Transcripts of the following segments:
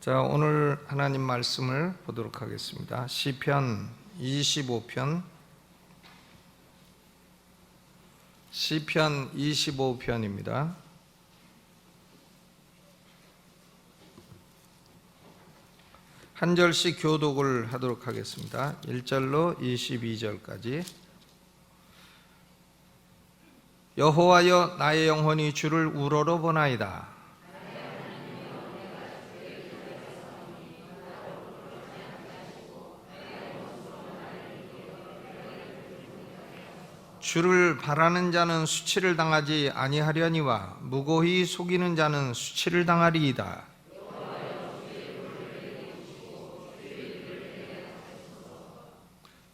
자, 오늘 하나님 말씀을 보도록 하겠습니다. 시편 25편 시편 25편입니다. 한 절씩 교독을 하도록 하겠습니다. 1절로 22절까지. 여호와여, 나의 영혼이 주를 우러러보나이다. 주를 바라는 자는 수치를 당하지 아니하려니와 무고히 속이는 자는 수치를 당하리이다.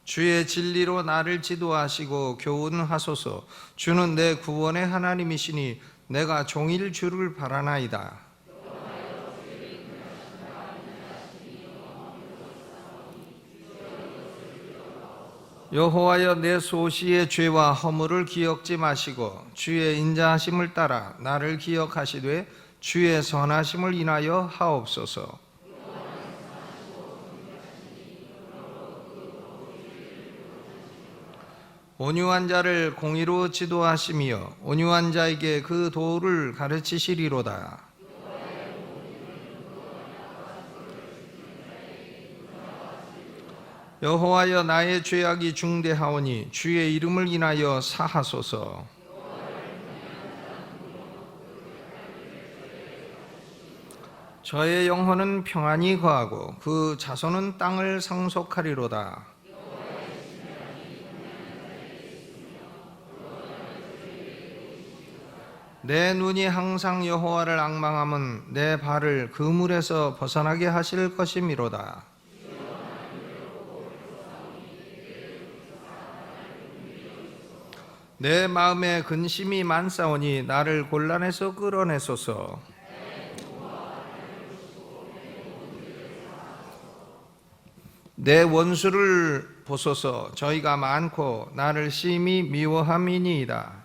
주의 진리로 나를 지도하시고 교훈하소서. 주는 내 구원의 하나님이시니 내가 종일 주를 바라나이다. 여호와여, 내 소시의 죄와 허물을 기억지 마시고 주의 인자하심을 따라 나를 기억하시되 주의 선하심을 인하여 하옵소서. 온유한 자를 공의로 지도하시며 온유한 자에게 그 도를 가르치시리로다. 여호와여, 나의 죄악이 중대하오니 주의 이름을 인하여 사하소서. 저의 영혼은 평안히 거하고 그 자손은 땅을 상속하리로다. 내 눈이 항상 여호와를 앙망함은 내 발을 그물에서 벗어나게 하실 것이미로다. 내 마음에 근심이 많사오니 나를 곤란에서 끌어내소서. 내 원수를 보소서. 저희가 많고 나를 심히 미워함이니이다.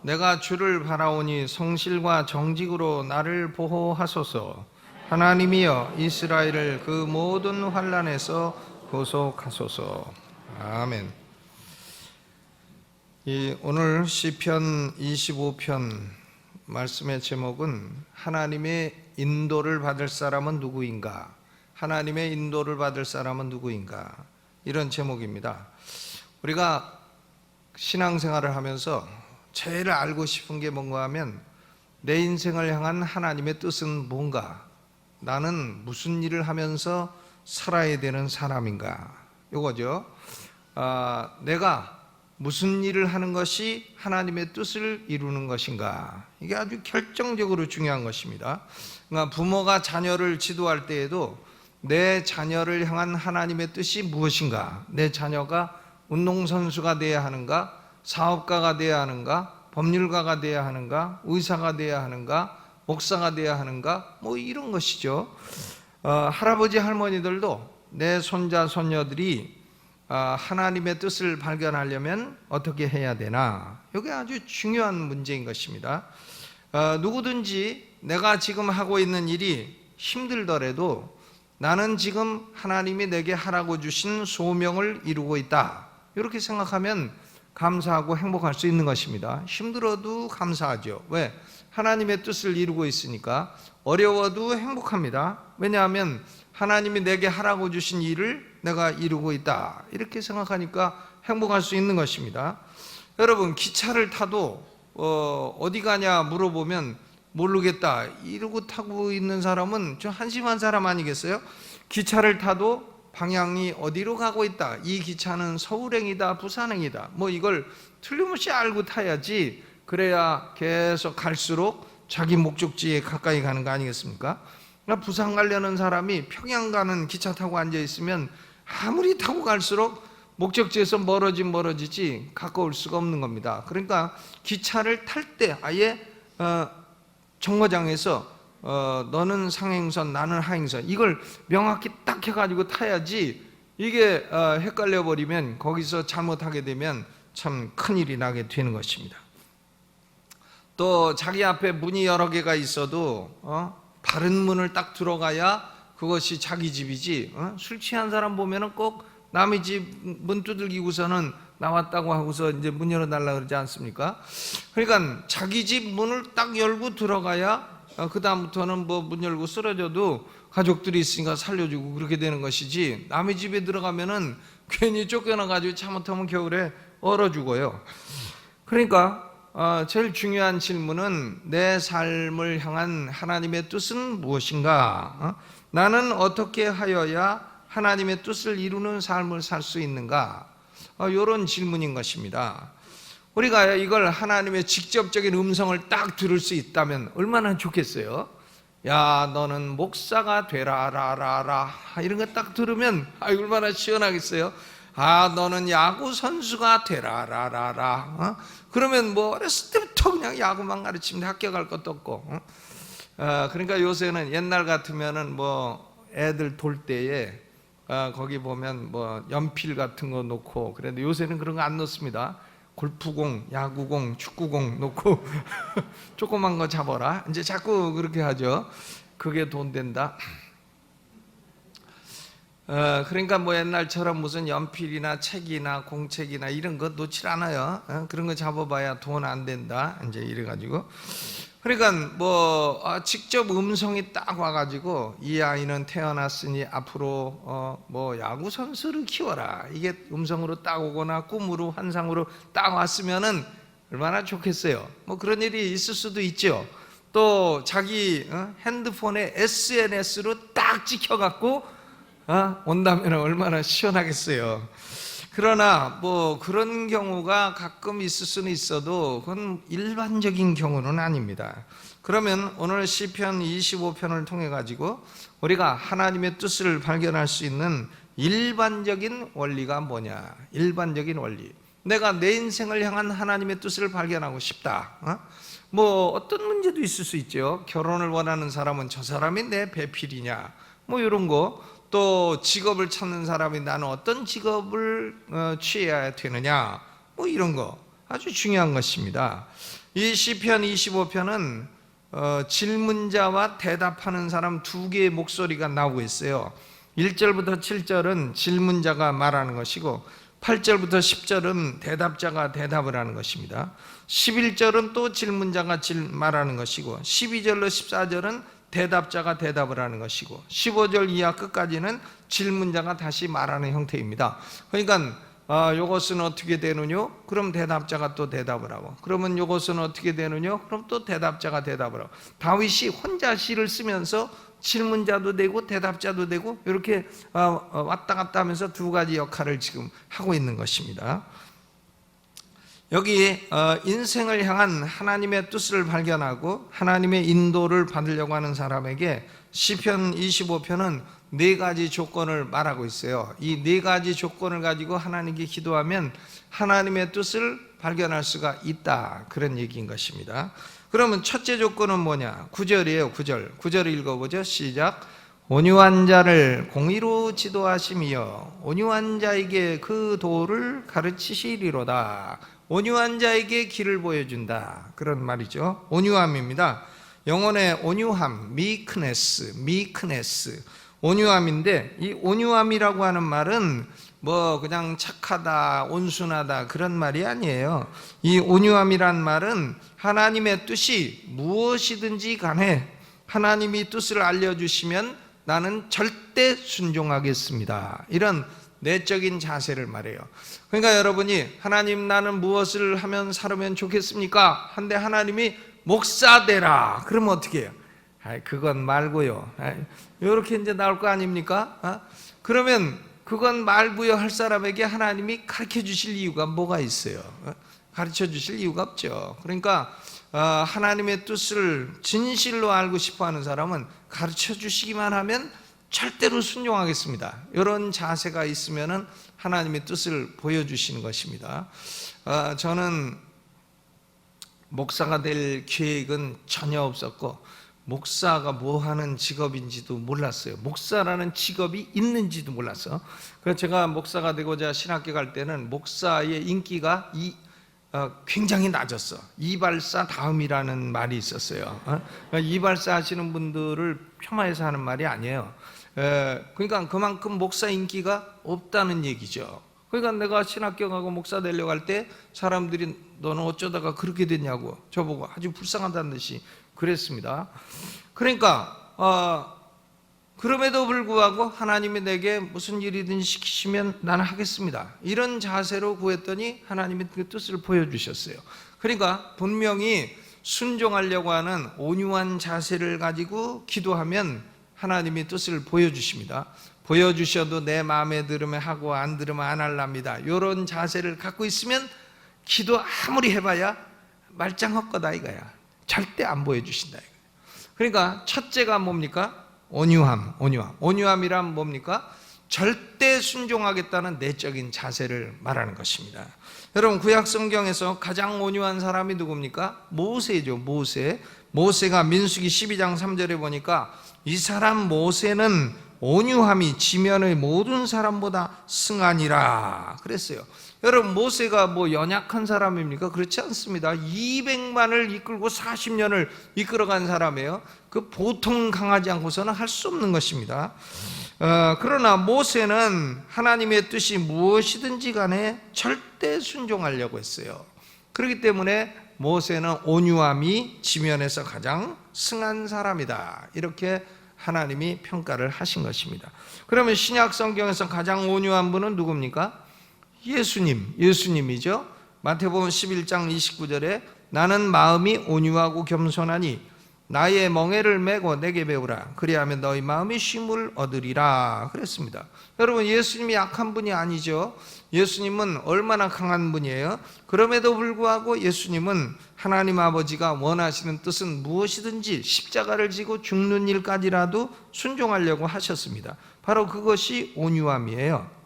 내가 주를 바라오니 성실과 정직으로 나를 보호하소서. 하나님이여, 이스라엘을 그 모든 환난에서 구속하소서. 아멘. 오늘 시편 25편 말씀의 제목은 하나님의 인도를 받을 사람은 누구인가? 하나님의 인도를 받을 사람은 누구인가? 이런 제목입니다. 우리가 신앙생활을 하면서 제일 알고 싶은 게 뭔가 하면 내 인생을 향한 하나님의 뜻은 뭔가? 나는 무슨 일을 하면서 살아야 되는 사람인가? 이거죠. 내가 무슨 일을 하는 것이 하나님의 뜻을 이루는 것인가? 이게 아주 결정적으로 중요한 것입니다. 그러니까 부모가 자녀를 지도할 때에도 내 자녀를 향한 하나님의 뜻이 무엇인가? 내 자녀가 운동선수가 되어야 하는가? 사업가가 되어야 하는가? 법률가가 되어야 하는가? 의사가 되어야 하는가? 목사가 되어야 하는가? 뭐 이런 것이죠. 할아버지 할머니들도 내 손자 손녀들이 하나님의 뜻을 발견하려면 어떻게 해야 되나? 이게 아주 중요한 문제인 것입니다. 누구든지 내가 지금 하고 있는 일이 힘들더라도 나는 지금 하나님이 내게 하라고 주신 소명을 이루고 있다, 이렇게 생각하면 감사하고 행복할 수 있는 것입니다. 힘들어도 감사하죠. 왜? 하나님의 뜻을 이루고 있으니까. 어려워도 행복합니다. 왜냐하면 하나님이 내게 하라고 주신 일을 내가 이루고 있다, 이렇게 생각하니까 행복할 수 있는 것입니다. 여러분, 기차를 타도 어디 가냐 물어보면 모르겠다 이러고 타고 있는 사람은 좀 한심한 사람 아니겠어요? 기차를 타도 방향이 어디로 가고 있다, 이 기차는 서울행이다 부산행이다, 뭐 이걸 틀림없이 알고 타야지. 그래야 계속 갈수록 자기 목적지에 가까이 가는 거 아니겠습니까? 그러니까 부산 가려는 사람이 평양 가는 기차 타고 앉아있으면 아무리 타고 갈수록 목적지에서 멀어지지 가까울 수가 없는 겁니다. 그러니까 기차를 탈 때 아예 정거장에서 너는 상행선 나는 하행선, 이걸 명확히 딱 해가지고 타야지. 이게 헷갈려 버리면 거기서 잘못하게 되면 참 큰일이 나게 되는 것입니다. 또 자기 앞에 문이 여러 개가 있어도 바른 문을 딱 들어가야 그것이 자기 집이지. 술 취한 사람 보면은 꼭 남의 집 문 두들기고서는 나왔다고 하고서 이제 문 열어달라 그러지 않습니까? 그러니까 자기 집 문을 딱 열고 들어가야 그 다음부터는 뭐 문 열고 쓰러져도 가족들이 있으니까 살려주고 그렇게 되는 것이지, 남의 집에 들어가면은 괜히 쫓겨나가지고 잘못하면 겨울에 얼어 죽어요. 그러니까 제일 중요한 질문은 내 삶을 향한 하나님의 뜻은 무엇인가? 나는 어떻게 하여야 하나님의 뜻을 이루는 삶을 살 수 있는가? 이런 질문인 것입니다. 우리가 이걸 하나님의 직접적인 음성을 딱 들을 수 있다면 얼마나 좋겠어요? 야, 너는 목사가 되라라라라, 이런 거 딱 들으면 얼마나 시원하겠어요? 아, 너는 야구 선수가 되라라라라. 그러면 뭐 어렸을 때부터 그냥 야구만 가르치면 학교 갈 것도 없고. 그러니까 요새는 옛날 같으면은 뭐 애들 돌 때에 거기 보면 뭐 연필 같은 거 놓고, 그런데 요새는 그런 거 안 놓습니다. 골프공, 야구공, 축구공 놓고 조그만 거 잡아라, 이제 자꾸 그렇게 하죠. 그게 돈 된다. 그러니까 뭐 옛날처럼 무슨 연필이나 책이나 공책이나 이런 거 놓질 않아요. 그런 거 잡아봐야 돈 안 된다, 이제 이래가지고. 그러니까 뭐 직접 음성이 딱 와가지고 이 아이는 태어났으니 앞으로 뭐 야구 선수를 키워라, 이게 음성으로 딱 오거나 꿈으로 환상으로 딱 왔으면은 얼마나 좋겠어요. 뭐 그런 일이 있을 수도 있죠. 또 자기 핸드폰에 SNS로 딱 찍혀갖고 온다면 얼마나 시원하겠어요. 그러나 뭐 그런 경우가 가끔 있을 수는 있어도 그건 일반적인 경우는 아닙니다. 그러면 오늘 시편 25편을 통해 가지고 우리가 하나님의 뜻을 발견할 수 있는 일반적인 원리가 뭐냐? 일반적인 원리. 내가 내 인생을 향한 하나님의 뜻을 발견하고 싶다. 뭐 어떤 문제도 있을 수 있죠. 결혼을 원하는 사람은 저 사람이 내 배필이냐, 뭐 이런 거. 또 직업을 찾는 사람이 나는 어떤 직업을 취해야 되느냐, 뭐 이런 거 아주 중요한 것입니다. 이 시편 25편은 질문자와 대답하는 사람 두 개의 목소리가 나오고 있어요. 1절부터 7절은 질문자가 말하는 것이고 8절부터 10절은 대답자가 대답을 하는 것입니다. 11절은 또 질문자가 말하는 것이고 12절로 14절은 대답자가 대답을 하는 것이고 15절 이하 끝까지는 질문자가 다시 말하는 형태입니다. 그러니까 이것은 어떻게 되느냐? 그럼 대답자가 또 대답을 하고, 그러면 이것은 어떻게 되느냐? 그럼 또 대답자가 대답을 하고. 다윗이 혼자 시를 쓰면서 질문자도 되고 대답자도 되고 이렇게 왔다 갔다 하면서 두 가지 역할을 지금 하고 있는 것입니다. 여기 인생을 향한 하나님의 뜻을 발견하고 하나님의 인도를 받으려고 하는 사람에게 시편 25편은 네 가지 조건을 말하고 있어요. 이 네 가지 조건을 가지고 하나님께 기도하면 하나님의 뜻을 발견할 수가 있다, 그런 얘기인 것입니다. 그러면 첫째 조건은 뭐냐? 9절이에요. 9절 읽어보죠. 시작. 온유한 자를 공의로 지도하시며 온유한 자에게 그 도를 가르치시리로다. 온유한 자에게 길을 보여준다, 그런 말이죠. 온유함입니다. 영혼의 온유함, meekness, 온유함인데, 이 온유함이라고 하는 말은 뭐 그냥 착하다, 온순하다 그런 말이 아니에요. 이 온유함이란 말은 하나님의 뜻이 무엇이든지 간에 하나님이 뜻을 알려주시면 나는 절대 순종하겠습니다, 이런 내적인 자세를 말해요. 그러니까 여러분이 하나님 나는 무엇을 하면 살면 좋겠습니까? 한데 하나님이 목사 되라, 그러면 어떻게 해요? 그건 말고요. 이렇게 이제 나올 거 아닙니까? 그러면 그건 말고요 할 사람에게 하나님이 가르쳐 주실 이유가 뭐가 있어요? 가르쳐 주실 이유가 없죠. 그러니까 하나님의 뜻을 진실로 알고 싶어 하는 사람은 가르쳐 주시기만 하면 절대로 순종하겠습니다, 이런 자세가 있으면 하나님의 뜻을 보여주시는 것입니다. 저는 목사가 될 계획은 전혀 없었고 목사가 뭐 하는 직업인지도 몰랐어요. 목사라는 직업이 있는지도 몰랐어. 그래서 제가 목사가 되고자 신학교 갈 때는 목사의 인기가 굉장히 낮았어. 이발사 다음이라는 말이 있었어요. 그러니까 이발사 하시는 분들을 폄하해서 하는 말이 아니에요. 그러니까 그만큼 목사 인기가 없다는 얘기죠. 그러니까 내가 신학교 가고 목사 되려고 할 때 사람들이 너는 어쩌다가 그렇게 됐냐고 저보고 아주 불쌍하다는 듯이 그랬습니다. 그러니까 그럼에도 불구하고 하나님이 내게 무슨 일이든 시키시면 나는 하겠습니다, 이런 자세로 구했더니 하나님이 그 뜻을 보여주셨어요. 그러니까 분명히 순종하려고 하는 온유한 자세를 가지고 기도하면 하나님이 뜻을 보여주십니다. 보여주셔도 내 마음에 들으면 하고 안 들으면 안 할랍니다, 이런 자세를 갖고 있으면 기도 아무리 해봐야 말짱 헛거다 이거야. 절대 안 보여주신다 이거야. 그러니까 첫째가 뭡니까? 온유함이란 뭡니까? 절대 순종하겠다는 내적인 자세를 말하는 것입니다. 여러분, 구약 성경에서 가장 온유한 사람이 누굽니까? 모세죠. 모세가 민수기 12장 3절에 보니까 이 사람 모세는 온유함이 지면의 모든 사람보다 승하니라 그랬어요. 여러분, 모세가 뭐 연약한 사람입니까? 그렇지 않습니다. 200만을 이끌고 40년을 이끌어간 사람이에요. 그 보통 강하지 않고서는 할 수 없는 것입니다. 그러나 모세는 하나님의 뜻이 무엇이든지 간에 절대 순종하려고 했어요. 그렇기 때문에 모세는 온유함이 지면에서 가장 승한 사람이다, 이렇게 하나님이 평가를 하신 것입니다. 그러면 신약 성경에서 가장 온유한 분은 누굽니까? 예수님이죠. 마태복음 11장 29절에 나는 마음이 온유하고 겸손하니 나의 멍에를 메고 내게 배우라, 그리하면 너희 마음이 쉼을 얻으리라 그랬습니다. 여러분, 예수님이 약한 분이 아니죠. 예수님은 얼마나 강한 분이에요. 그럼에도 불구하고 예수님은 하나님 아버지가 원하시는 뜻은 무엇이든지 십자가를 지고 죽는 일까지라도 순종하려고 하셨습니다. 바로 그것이 온유함이에요.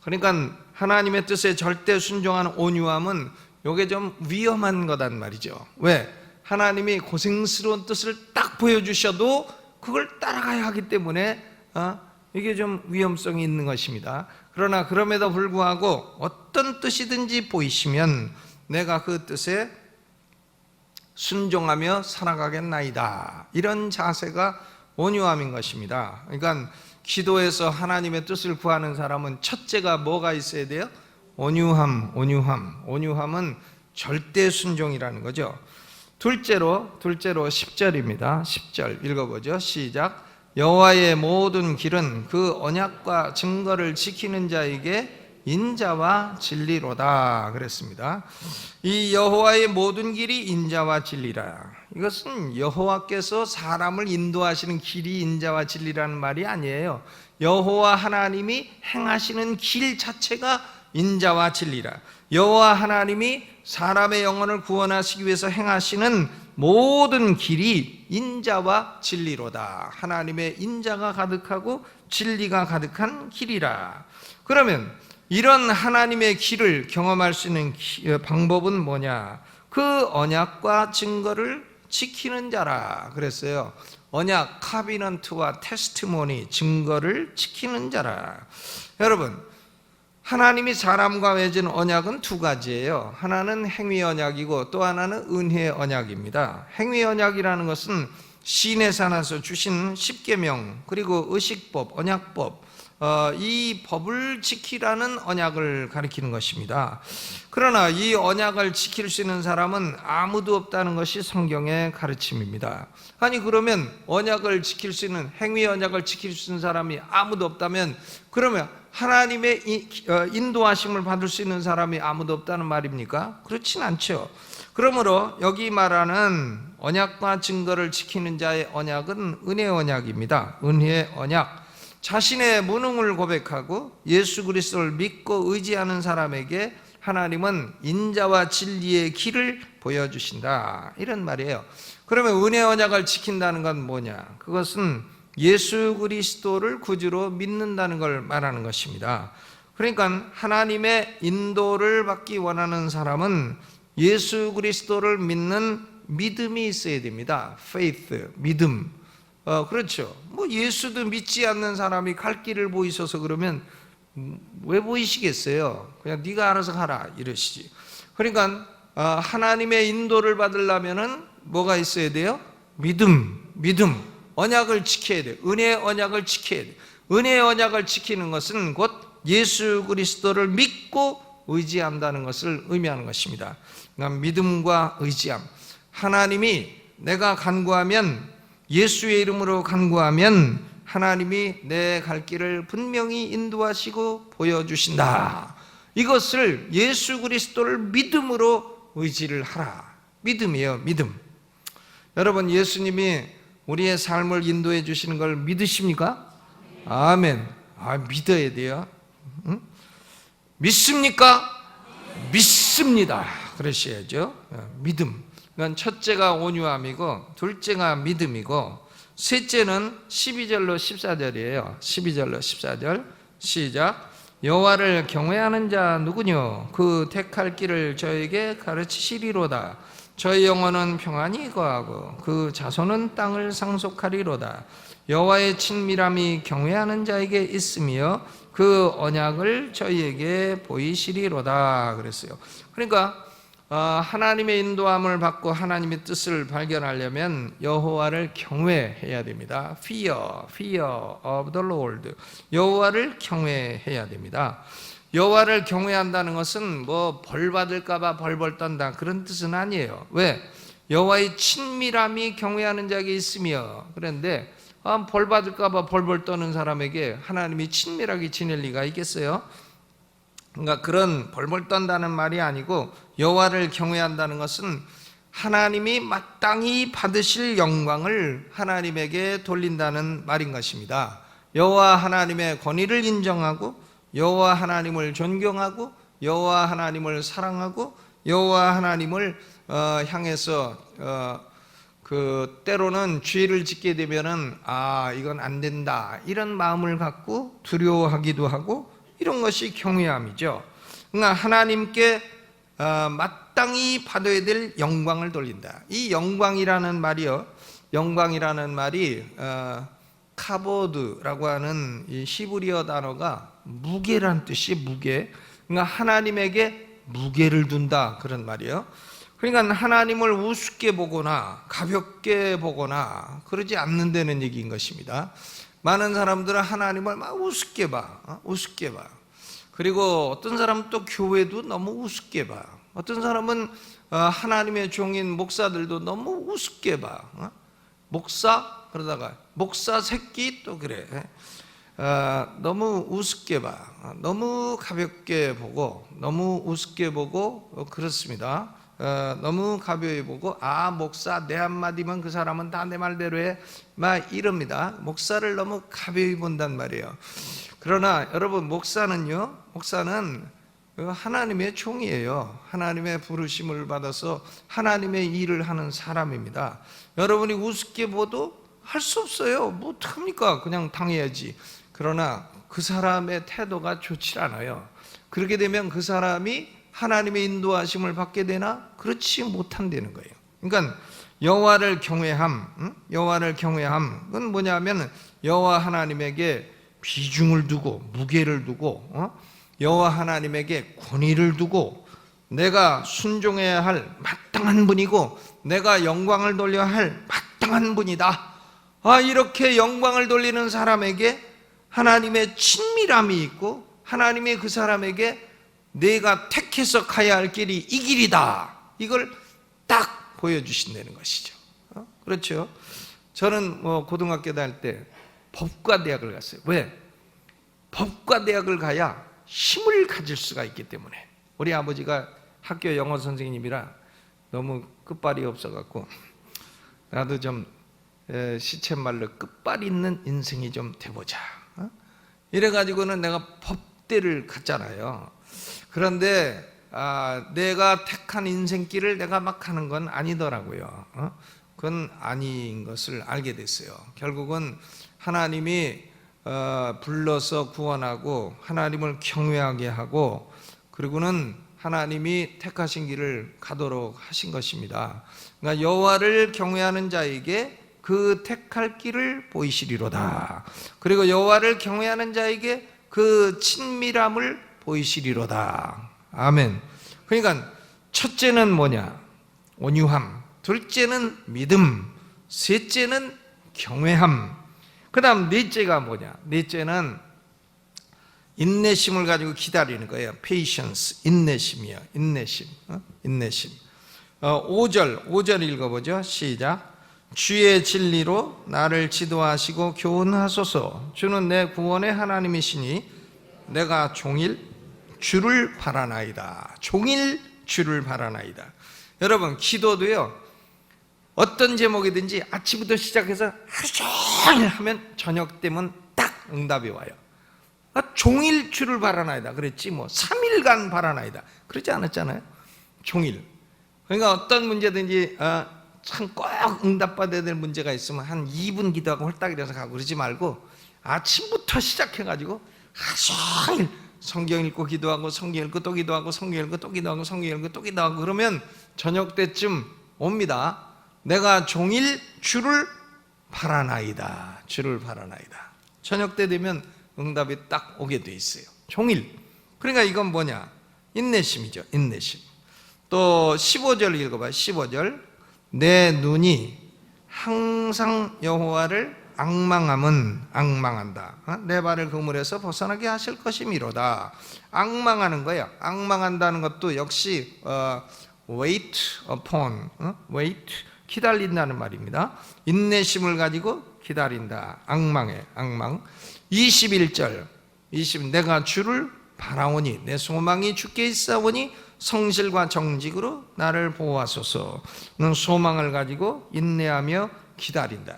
그러니까 하나님의 뜻에 절대 순종하는 온유함은 이게 좀 위험한 거단 말이죠. 왜? 하나님이 고생스러운 뜻을 딱 보여주셔도 그걸 따라가야 하기 때문에 이게 좀 위험성이 있는 것입니다. 그러나 그럼에도 불구하고 어떤 뜻이든지 보이시면 내가 그 뜻에 순종하며 살아가겠나이다, 이런 자세가 온유함인 것입니다. 그러니까 기도에서 하나님의 뜻을 구하는 사람은 첫째가 뭐가 있어야 돼요? 온유함은 절대 순종이라는 거죠. 둘째로 10절입니다. 10절 읽어보죠. 시작. 여호와의 모든 길은 그 언약과 증거를 지키는 자에게 인자와 진리로다 그랬습니다. 이 여호와의 모든 길이 인자와 진리라, 이것은 여호와께서 사람을 인도하시는 길이 인자와 진리라는 말이 아니에요. 여호와 하나님이 행하시는 길 자체가 인자와 진리라. 여호와 하나님이 사람의 영혼을 구원하시기 위해서 행하시는 모든 길이 인자와 진리로다. 하나님의 인자가 가득하고 진리가 가득한 길이라. 그러면 이런 하나님의 길을 경험할 수 있는 방법은 뭐냐? 그 언약과 증거를 지키는 자라 그랬어요. 언약, 카비넌트와 테스티모니, 증거를 지키는 자라. 여러분, 하나님이 사람과 맺은 언약은 두 가지예요. 하나는 행위 언약이고 또 하나는 은혜 언약입니다. 행위 언약이라는 것은 시내에서 나서 주신 십계명, 그리고 의식법, 언약법, 이 법을 지키라는 언약을 가리키는 것입니다. 그러나 이 언약을 지킬 수 있는 사람은 아무도 없다는 것이 성경의 가르침입니다. 아니, 그러면 언약을 지킬 수 있는, 행위 언약을 지킬 수 있는 사람이 아무도 없다면, 그러면 하나님의 인도하심을 받을 수 있는 사람이 아무도 없다는 말입니까? 그렇진 않죠. 그러므로 여기 말하는 언약과 증거를 지키는 자의 언약은 은혜 언약입니다. 은혜의 언약. 자신의 무능을 고백하고 예수 그리스도를 믿고 의지하는 사람에게 하나님은 인자와 진리의 길을 보여주신다, 이런 말이에요. 그러면 은혜 언약을 지킨다는 건 뭐냐? 그것은 예수 그리스도를 구주로 믿는다는 걸 말하는 것입니다. 그러니까 하나님의 인도를 받기 원하는 사람은 예수 그리스도를 믿는 믿음이 있어야 됩니다. faith, 믿음. 그렇죠. 뭐 예수도 믿지 않는 사람이 갈 길을 보이셔서 그러면 왜 보이시겠어요? 그냥 네가 알아서 가라 이러시지. 그러니까 하나님의 인도를 받으려면은 뭐가 있어야 돼요? 믿음. 언약을 지켜야 돼요. 은혜의 언약을 지켜야 돼요. 은혜의 언약을 지키는 것은 곧 예수 그리스도를 믿고 의지한다는 것을 의미하는 것입니다. 그러니까 믿음과 의지함. 하나님이 내가 간구하면, 예수의 이름으로 간구하면 하나님이 내 갈 길을 분명히 인도하시고 보여주신다. 이것을 예수 그리스도를 믿음으로 의지를 하라. 믿음이에요. 믿음. 여러분, 예수님이 우리의 삶을 인도해 주시는 걸 믿으십니까? 아멘. 믿어야 돼요. 응? 믿습니까? 믿습니다. 그러셔야죠. 믿음. 그건 첫째가 온유함이고, 둘째가 믿음이고, 셋째는 12절로 14절이에요. 12절로 14절 시작. 여호와를 경외하는 자 누구뇨? 그 택할 길을 저에게 가르치시리로다. 저의 영혼은 평안히 거하고 그 자손은 땅을 상속하리로다. 여호와의 친밀함이 경외하는 자에게 있으며 그 언약을 저희에게 보이시리로다 그랬어요. 그러니까 하나님의 인도함을 받고 하나님의 뜻을 발견하려면 여호와를 경외해야 됩니다. Fear of the Lord. 여호와를 경외해야 됩니다. 여호와를 경외한다는 것은 뭐 벌 받을까봐 벌벌 떤다 그런 뜻은 아니에요. 왜? 여호와의 친밀함이 경외하는 자에게 있으며, 그런데 벌 받을까봐 벌벌 떠는 사람에게 하나님이 친밀하게 지낼 리가 있겠어요? 그러니까 그런 벌벌 떤다는 말이 아니고, 여호와를 경외한다는 것은 하나님이 마땅히 받으실 영광을 하나님에게 돌린다는 말인 것입니다. 여호와 하나님의 권위를 인정하고, 여호와 하나님을 존경하고, 여호와 하나님을 사랑하고, 여호와 하나님을 향해서 때로는 죄를 짓게 되면은 이건 안 된다 이런 마음을 갖고 두려워하기도 하고, 이런 것이 경외함이죠. 그러니까 하나님께 마땅히 받아야 될 영광을 돌린다. 이 영광이라는 말이요, 영광이라는 말이 카보드라고 하는 이 히브리어 단어가 무게란 뜻이 무게. 그러니까 하나님에게 무게를 둔다 그런 말이에요. 그러니까 하나님을 우습게 보거나 가볍게 보거나 그러지 않는다는 얘기인 것입니다. 많은 사람들은 하나님을 막 우습게 봐. 그리고 어떤 사람은 또 교회도 너무 우습게 봐. 어떤 사람은 하나님의 종인 목사들도 너무 우습게 봐. 목사? 그러다가 목사 새끼 또 그래. 너무 우습게 봐. 너무 가볍게 보고, 너무 우습게 보고 그렇습니다. 너무 가벼이 보고, 목사 내 한마디면 그 사람은 다 내 말대로 해 막 이럽니다. 목사를 너무 가벼이 본단 말이에요. 그러나 여러분, 목사는 하나님의 종이에요. 하나님의 부르심을 받아서 하나님의 일을 하는 사람입니다. 여러분이 우습게 봐도 할 수 없어요. 뭐 어떡합니까? 그냥 당해야지. 그러나 그 사람의 태도가 좋지 않아요. 그렇게 되면 그 사람이 하나님의 인도하심을 받게 되나? 그렇지 못한다는 거예요. 그러니까 여호와를 경외함, 여호와를 경외함, 그건 뭐냐면 여호와 하나님에게 비중을 두고, 무게를 두고, 여호와 하나님에게 권위를 두고, 내가 순종해야 할 마땅한 분이고 내가 영광을 돌려야 할 마땅한 분이다. 이렇게 영광을 돌리는 사람에게 하나님의 친밀함이 있고, 하나님이 그 사람에게 내가 택해서 가야 할 길이 이 길이다, 이걸 딱 보여주신다는 것이죠. 그렇죠? 저는 고등학교 다닐 때 법과대학을 갔어요. 왜? 법과대학을 가야 힘을 가질 수가 있기 때문에. 우리 아버지가 학교 영어 선생님이라 너무 끝발이 없어갖고, 나도 좀 시쳇말로 끝발 있는 인생이 좀 돼보자 이래가지고는 내가 법대를 갔잖아요. 그런데 내가 택한 인생길을 내가 막 하는 건 아니더라고요. 그건 아닌 것을 알게 됐어요. 결국은 하나님이 불러서 구원하고 하나님을 경외하게 하고, 그리고는 하나님이 택하신 길을 가도록 하신 것입니다. 그러니까 여호와를 경외하는 자에게 그 택할 길을 보이시리로다. 그리고 여호와를 경외하는 자에게 그 친밀함을 보이시리로다. 아멘. 그러니까 첫째는 뭐냐? 온유함. 둘째는 믿음. 셋째는 경외함. 그 다음 넷째가 뭐냐? 넷째는 인내심을 가지고 기다리는 거예요. patience, 인내심이요. 인내심. 인내심. 5절 읽어보죠. 시작. 주의 진리로 나를 지도하시고 교훈하소서. 주는 내 구원의 하나님이시니 내가 종일 주를 바라나이다. 종일 주를 바라나이다. 여러분, 기도도요, 어떤 제목이든지 아침부터 시작해서 하루 종일 하면 저녁 되면 딱 응답이 와요. 종일 주를 바라나이다 그랬지, 뭐 3일간 바라나이다 그러지 않았잖아요. 종일. 그러니까 어떤 문제든지 참 꼭 응답받아야 될 문제가 있으면 한 2분 기도하고 홀딱 일어서 가고 그러지 말고 아침부터 시작해가지고 하루 종일 성경 읽고 기도하고, 성경 읽고 또 기도하고, 성경 읽고 또 기도하고, 성경 읽고 또 기도하고, 그러면 저녁 때쯤 옵니다. 내가 종일 주를 바라나이다. 주를 바라나이다. 저녁 때 되면 응답이 딱 오게 돼 있어요. 종일. 그러니까 이건 뭐냐? 인내심이죠. 인내심. 또 15절 읽어봐요. 15절. 내 눈이 항상 여호와를 앙망한다. 내 발을 그물에서 벗어나게 하실 것이미로다. 앙망하는 거예요. 앙망한다는 것도 역시 wait upon, wait, 기다린다는 말입니다. 인내심을 가지고 기다린다. 앙망해, 앙망. 21절, 내가 주를 바라오니 내 소망이 주께 있사오니 성실과 정직으로 나를 보호하소서. 는 소망을 가지고 인내하며 기다린다.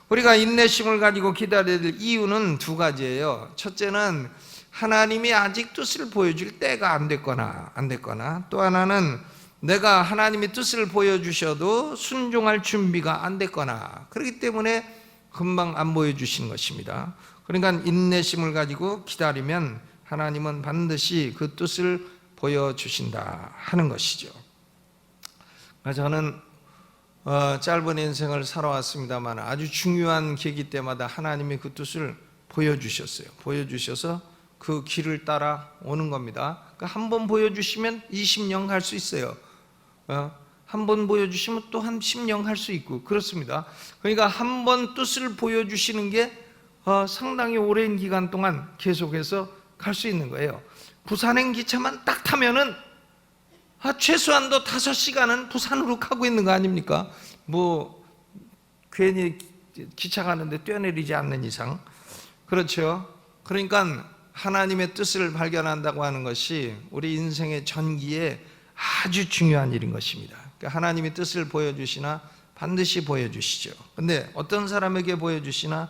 우리가 인내심을 가지고 기다려야 될 이유는 두 가지예요. 첫째는 하나님이 아직 뜻을 보여줄 때가 안 됐거나, 또 하나는 내가 하나님의 뜻을 보여주셔도 순종할 준비가 안 됐거나, 그렇기 때문에 금방 안 보여주시는 것입니다. 그러니까 인내심을 가지고 기다리면 하나님은 반드시 그 뜻을 보여주신다 하는 것이죠. 저는 짧은 인생을 살아왔습니다만 아주 중요한 계기 때마다 하나님이 그 뜻을 보여주셨어요. 보여주셔서 그 길을 따라 오는 겁니다. 그러니까 한 번 보여주시면 20년 갈 수 있어요. 한 번 보여주시면 또 한 10년 갈 수 있고 그렇습니다. 그러니까 한 번 뜻을 보여주시는 게 상당히 오랜 기간 동안 계속해서 갈 수 있는 거예요. 부산행 기차만 딱 타면은 최소한도 5시간은 부산으로 가고 있는 거 아닙니까? 뭐 괜히 기차 가는데 뛰어내리지 않는 이상. 그렇죠. 그러니까 하나님의 뜻을 발견한다고 하는 것이 우리 인생의 전기에 아주 중요한 일인 것입니다. 그러니까 하나님의 뜻을 보여주시나 반드시 보여주시죠. 근데 어떤 사람에게 보여주시나?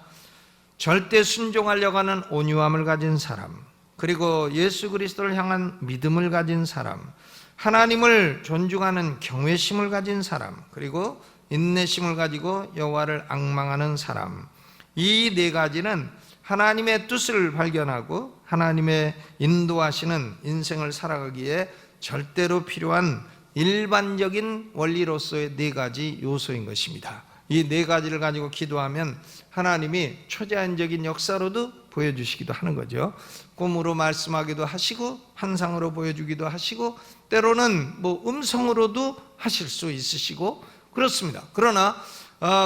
절대 순종하려고 하는 온유함을 가진 사람, 그리고 예수 그리스도를 향한 믿음을 가진 사람, 하나님을 존중하는 경외심을 가진 사람, 그리고 인내심을 가지고 여호와를 앙망하는 사람, 이 네 가지는 하나님의 뜻을 발견하고 하나님의 인도하시는 인생을 살아가기에 절대로 필요한 일반적인 원리로서의 네 가지 요소인 것입니다. 이 네 가지를 가지고 기도하면 하나님이 초자연적인 역사로도 보여주시기도 하는 거죠. 꿈으로 말씀하기도 하시고 환상으로 보여주기도 하시고 때로는 뭐 음성으로도 하실 수 있으시고 그렇습니다. 그러나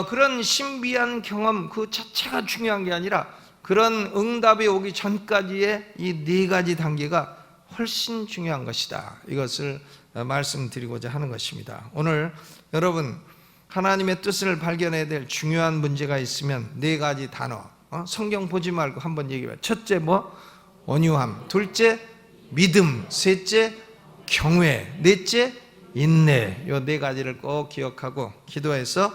그런 신비한 경험 그 자체가 중요한 게 아니라 그런 응답이 오기 전까지의 이 네 가지 단계가 훨씬 중요한 것이다. 이것을 말씀드리고자 하는 것입니다. 오늘 여러분 하나님의 뜻을 발견해야 될 중요한 문제가 있으면 네 가지 단어, 성경 보지 말고 한번 얘기해봐요. 첫째 뭐? 온유함. 둘째 믿음. 셋째 경외. 넷째 인내. 이 네 가지를 꼭 기억하고 기도해서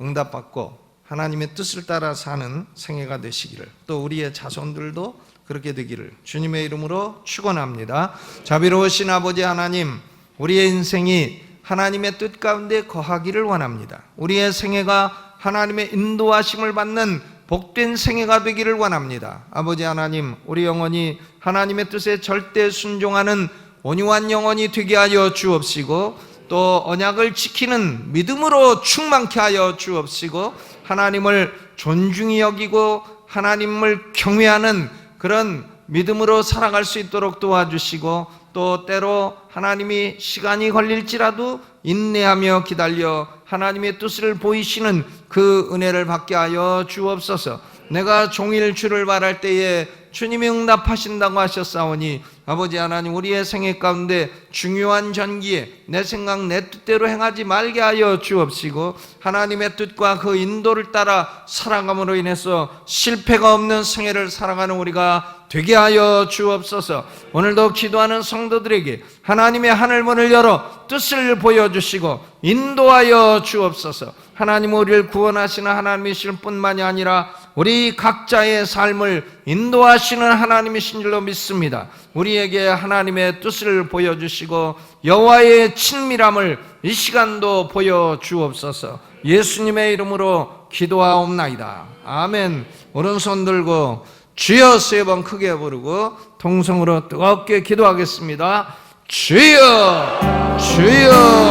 응답받고 하나님의 뜻을 따라 사는 생애가 되시기를, 또 우리의 자손들도 그렇게 되기를 주님의 이름으로 축원합니다. 자비로우신 아버지 하나님, 우리의 인생이 하나님의 뜻 가운데 거하기를 원합니다. 우리의 생애가 하나님의 인도하심을 받는 복된 생애가 되기를 원합니다. 아버지 하나님, 우리 영혼이 하나님의 뜻에 절대 순종하는 온유한 영혼이 되게 하여 주옵시고, 또 언약을 지키는 믿음으로 충만케 하여 주옵시고, 하나님을 존중히 여기고 하나님을 경외하는 그런 믿음으로 살아갈 수 있도록 도와주시고, 또 때로 하나님이 시간이 걸릴지라도 인내하며 기다려 하나님의 뜻을 보이시는 그 은혜를 받게 하여 주옵소서. 내가 종일 주를 바랄 때에 주님이 응답하신다고 하셨사오니 아버지 하나님, 우리의 생애 가운데 중요한 전기에 내 생각 내 뜻대로 행하지 말게 하여 주옵시고, 하나님의 뜻과 그 인도를 따라 살아감으로 인해서 실패가 없는 생애를 살아가는 우리가 되게 하여 주옵소서. 오늘도 기도하는 성도들에게 하나님의 하늘문을 열어 뜻을 보여주시고 인도하여 주옵소서. 하나님, 우리를 구원하시는 하나님이실 뿐만이 아니라 우리 각자의 삶을 인도하시는 하나님이신 줄로 믿습니다. 우리에게 하나님의 뜻을 보여주시고 여호와의 친밀함을 이 시간도 보여주옵소서. 예수님의 이름으로 기도하옵나이다. 아멘. 오른손 들고 주여 3번 크게 부르고 동성으로 뜨겁게 기도하겠습니다. 주여, 주여.